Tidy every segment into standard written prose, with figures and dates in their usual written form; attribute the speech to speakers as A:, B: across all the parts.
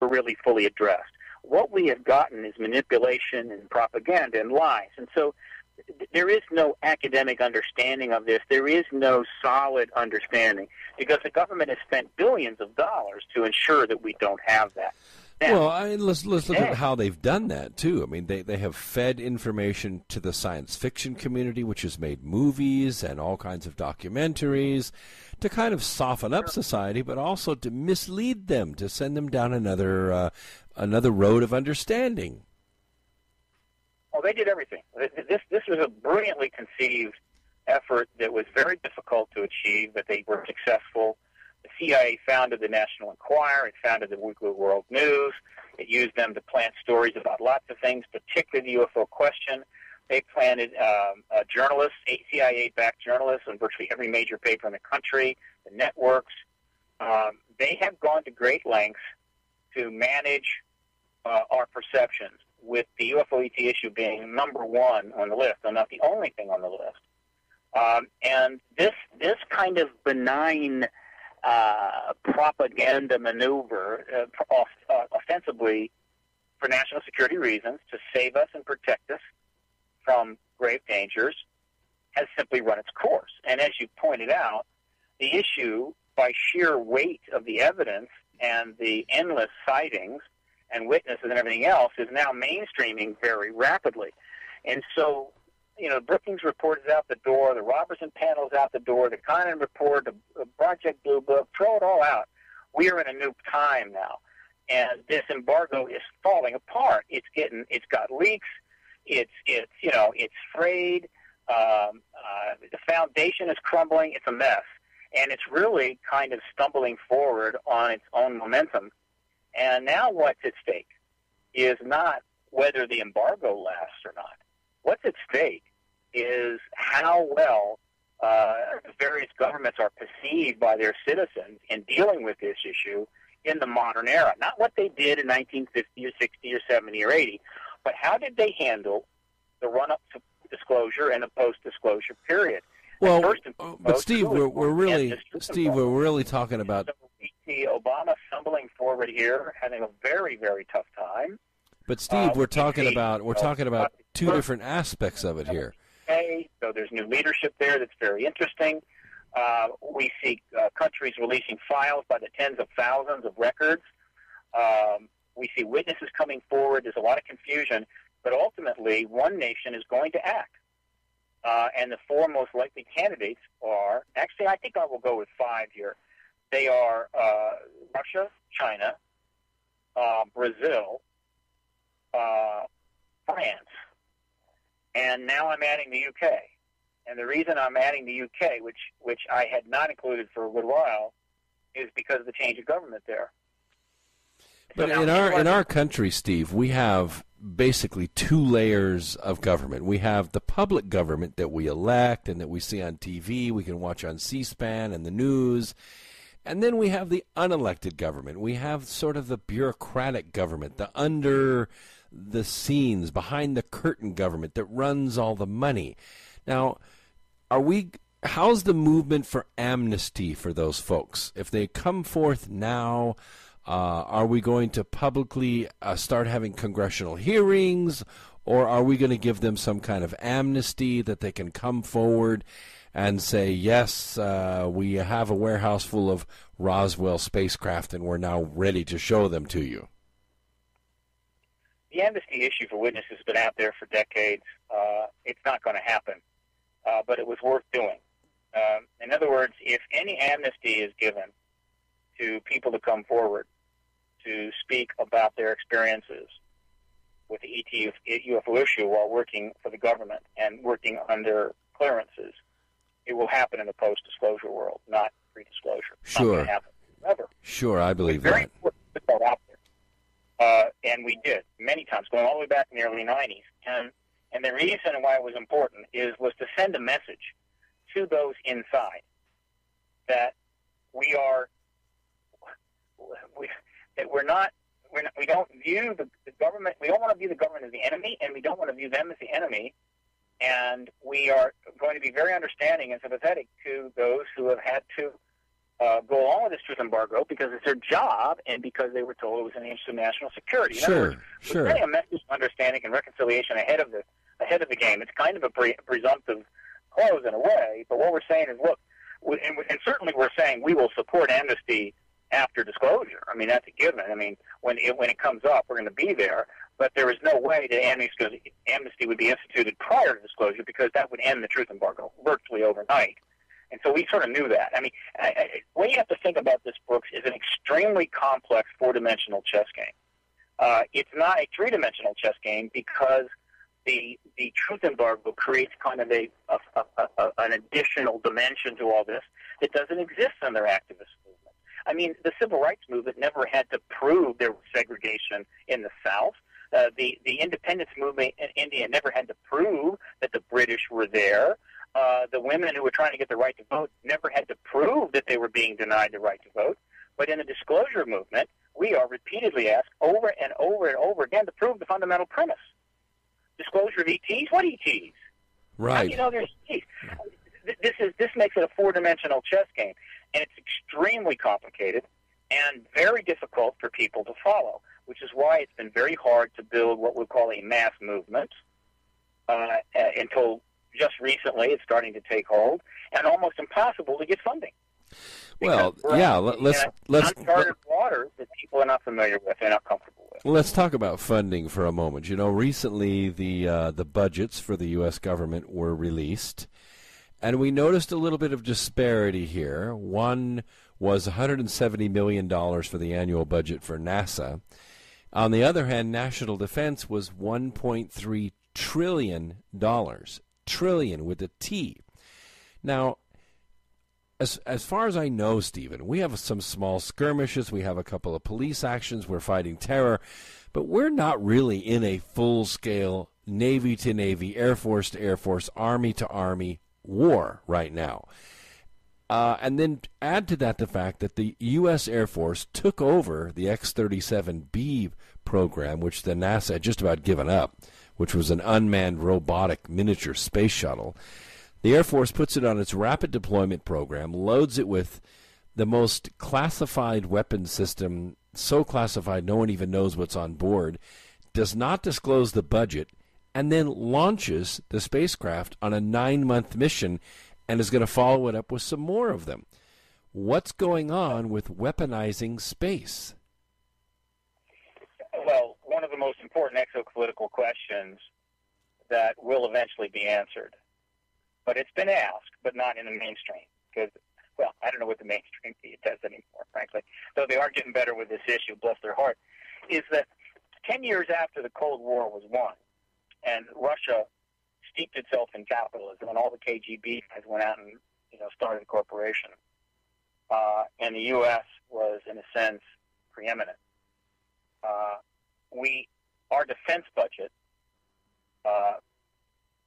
A: really fully addressed. What we have gotten is manipulation and propaganda and lies. And so there is no academic understanding of this. There is no solid understanding because the government has spent billions of dollars to ensure that we don't have that. Now,
B: well, I mean, let's look at how they've done that, too. I mean, they have fed information to the science fiction community, which has made movies and all kinds of documentaries to kind of soften up society, but also to mislead them, to send them down another road of understanding.
A: Well, they did everything. This was a brilliantly conceived effort that was very difficult to achieve, but they were successful. The CIA founded the National Enquirer. It founded the Weekly World News. It used them to plant stories about lots of things, particularly the UFO question. They planted journalists, CIA-backed journalists, on virtually every major paper in the country, the networks. They have gone to great lengths to manage our perceptions, with the UFO ET issue being number one on the list, and not the only thing on the list. And this kind of benign propaganda maneuver, ostensibly for national security reasons, to save us and protect us from grave dangers, has simply run its course. And as you pointed out, the issue, by sheer weight of the evidence and the endless sightings and witnesses and everything else, is now mainstreaming very rapidly. And so, Brookings Report is out the door, the Robertson panel is out the door, the Conan Report, the Project Blue Book, throw it all out. We are in a new time now, and this embargo is falling apart. It's got leaks. It's frayed. The foundation is crumbling. It's a mess, and it's really kind of stumbling forward on its own momentum. And now what's at stake is not whether the embargo lasts or not. What's at stake is how well the various governments are perceived by their citizens in dealing with this issue in the modern era. Not what they did in 1950 or 60 or 70 or 80, but how did they handle the run-up to disclosure and the post-disclosure period.
B: Well, but Steve, we're really talking about.
A: So we see Obama stumbling forward here, having a very, very tough time.
B: But Steve, we're talking about two different aspects of it here.
A: Okay, so there's new leadership there that's very interesting. We see countries releasing files by the tens of thousands of records. We see witnesses coming forward. There's a lot of confusion, but ultimately, one nation is going to act. And the four most likely candidates are, actually, I think I will go with five here. They are Russia, China, Brazil, France, and now I'm adding the UK. And the reason I'm adding the UK, which I had not included for a good while, is because of the change of government there.
B: But in our country, Steve, we have basically two layers of government. We have the public government that we elect and that we see on TV, we can watch on C-SPAN and the news. And then we have the unelected government. We have sort of the bureaucratic government, the under the scenes, behind the curtain government that runs all the money. Now, how's the movement for amnesty for those folks? If they come forth now, are we going to publicly start having congressional hearings, or are we going to give them some kind of amnesty that they can come forward and say, yes, we have a warehouse full of Roswell spacecraft and we're now ready to show them to you?
A: The amnesty issue for witnesses has been out there for decades. It's not going to happen, but it was worth doing. In other words, if any amnesty is given to people to come forward to speak about their experiences with the UFO issue while working for the government and working under clearances, it will happen in the post-disclosure world, not pre-disclosure.
B: Sure.
A: Not going to happen ever.
B: Sure, I believe that.
A: Very important to put that out there. And we did many times, going all the way back in the early 90s. And the reason why it was important was to send a message to those inside that we don't view the government, we don't want to view the government as the enemy, and we don't want to view them as the enemy, and we are going to be very understanding and sympathetic to those who have had to go along with this truth embargo because it's their job and because they were told it was in the interest of national security. In other words, we're getting a message of understanding and reconciliation ahead of the game. It's kind of a presumptive clause in a way, but what we're saying is, look, and certainly we're saying we will support amnesty after disclosure. I mean, that's a given. I mean, when it comes up, we're going to be there. But there is no way that amnesty would be instituted prior to disclosure because that would end the truth embargo virtually overnight. And so we sort of knew that. I mean, what you have to think about this, Brooks, is an extremely complex four-dimensional chess game. It's not a three-dimensional chess game because the truth embargo creates kind of an additional dimension to all this that doesn't exist in their activist movement. I mean, the civil rights movement never had to prove there was segregation in the South. The independence movement in India never had to prove that the British were there. The women who were trying to get the right to vote never had to prove that they were being denied the right to vote. But in the disclosure movement, we are repeatedly asked over and over and over again to prove the fundamental premise. Disclosure of ETs? What ETs?
B: Right.
A: How do you know there's ETs? This makes it a four-dimensional chess game, and it's extremely complicated and very difficult for people to follow, which is why it's been very hard to build what we call a mass movement until just recently it's starting to take hold, and almost impossible to get funding.
B: Well, yeah, let's
A: uncharted waters that people are not familiar with, they're not comfortable with.
B: Let's talk about funding for a moment. You know, recently the budgets for the U.S. government were released, and we noticed a little bit of disparity here. One was $170 million for the annual budget for NASA. On the other hand, national defense was $1.3 trillion, trillion with a T. Now, as far as I know, Stephen, we have some small skirmishes. We have a couple of police actions. We're fighting terror. But we're not really in a full-scale Navy to Navy, Air Force to Air Force, Army to Army war right now. And then add to that the fact that the U.S. Air Force took over the X-37B program, which the NASA had just about given up, which was an unmanned robotic miniature space shuttle. The Air Force puts it on its rapid deployment program, loads it with the most classified weapon system, so classified no one even knows what's on board, does not disclose the budget, and then launches the spacecraft on a 9-month mission and is going to follow it up with some more of them. What's going on with weaponizing space?
A: Well, one of the most important exopolitical questions that will eventually be answered. But it's been asked, but not in the mainstream. Because, well, I don't know what the mainstream does anymore, frankly. Though they are getting better with this issue, bless their heart. Is that 10 years after the Cold War was won, and Russia steeped itself in capitalism, and all the KGB guys went out and started a corporation, and the U.S. was, in a sense, preeminent. Our defense budget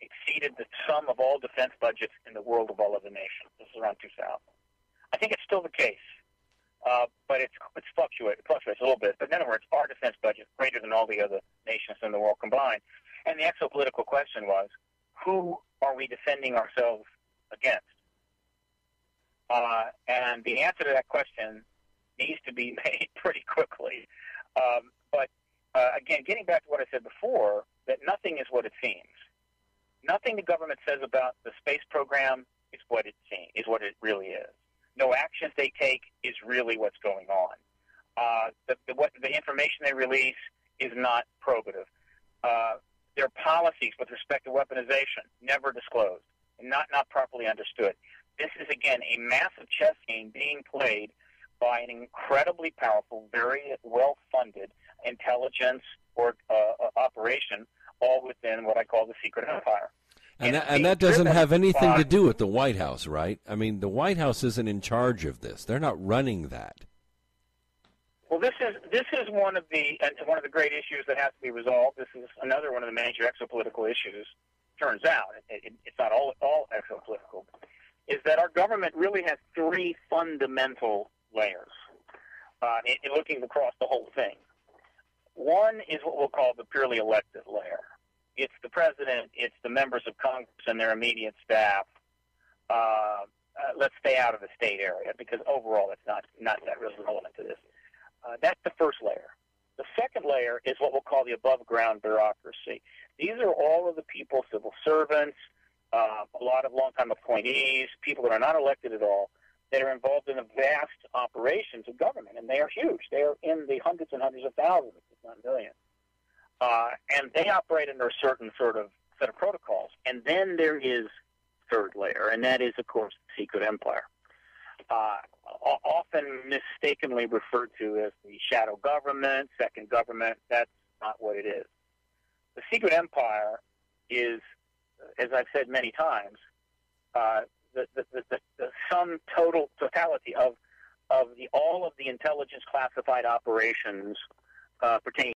A: exceeded the sum of all defense budgets in the world of all other nations. This is around 2000. I think it's still the case, but it fluctuates a little bit. But in other words, our defense budget is greater than all the other nations in the world combined. And the exopolitical question was, who are we defending ourselves against? And the answer to that question needs to be made pretty quickly. But again, getting back to what I said before, that nothing is what it seems. Nothing the government says about the space program is what it seems, is what it really is. No actions they take is really what's going on. The information they release is not probative. Their policies with respect to weaponization, never disclosed, and not properly understood. This is, again, a massive chess game being played by an incredibly powerful, very well-funded intelligence or operation, all within what I call the secret empire.
B: And that doesn't have anything to do with the White House, right? I mean, the White House isn't in charge of this. They're not running that.
A: Well, this is one of the great issues that has to be resolved. This is another one of the major exopolitical issues. Turns out it's not all exopolitical. Is that our government really has three fundamental layers in looking across the whole thing. One is what we'll call the purely elected layer. It's the president, it's the members of Congress and their immediate staff, let's stay out of the state area because overall it's not that really relevant to this. That's the first layer. The second layer is what we'll call the above-ground bureaucracy. These are all of the people, civil servants, a lot of long-time appointees, people that are not elected at all, that are involved in the vast operations of government, and they are huge. They are in the hundreds and hundreds of thousands, if not millions. And they operate under a certain sort of set of protocols. And then there is third layer, and that is, of course, the secret empire. Often mistakenly referred to as the shadow government, second government. That's not what it is. The secret empire is, as I've said many times, the sum totality of all of the intelligence classified operations pertaining